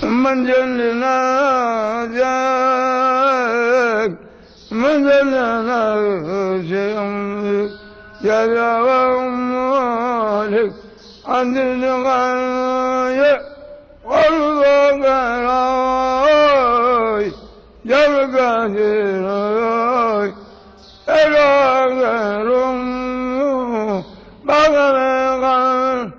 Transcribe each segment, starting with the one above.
من جلنا جاك من جلنا جاك يا مالك عند الغاية والبقراي يا القادراي الغيرم بغرقا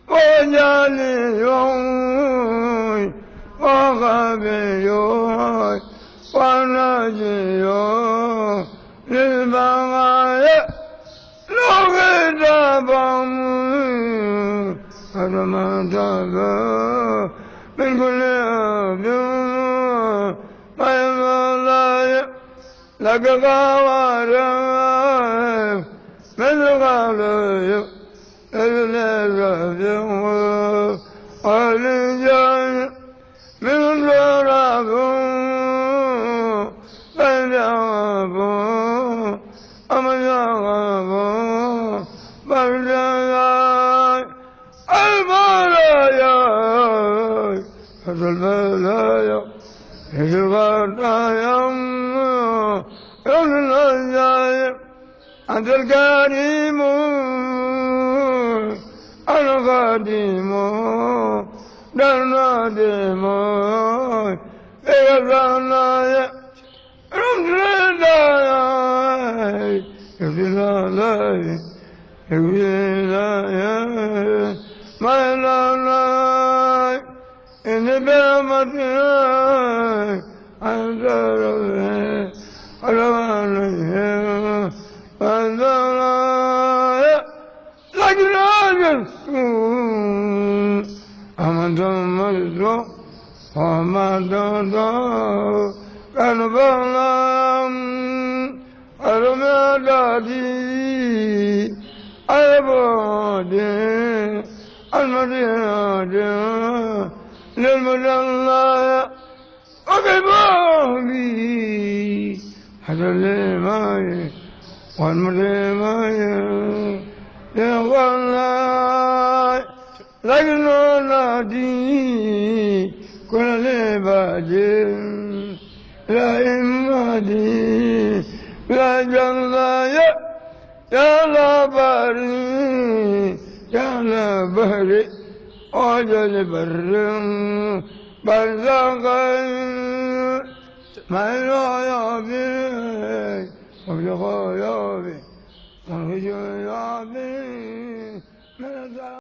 وجالي يوم وغبيوي ونجيوي للبغايا لو غدابهم هذا ما تابع من كل يوم ما يمضي لك قوارب من غالي الرجل والجاي من الغراب فالجواب أما الجواب فالجاي البلايا هذا البلايا هذا الغدايا الجاي أنت الكريم القديم النادم الرنايا الرنايا الرنايا الرنايا ما الرنايا إن بمتنا عند ربي الرنايا الرنايا لكن أمن تمرزو وما تدو كان بلام المدادي البودي المدينة للمجلة وكبابي هذا اللي معي والمدي معي والله لكن نادي كل باجر لا إمادي لا جنايا يا لا باري يا لا بهري وجل بر برزقا ما لا يبي ولا يبي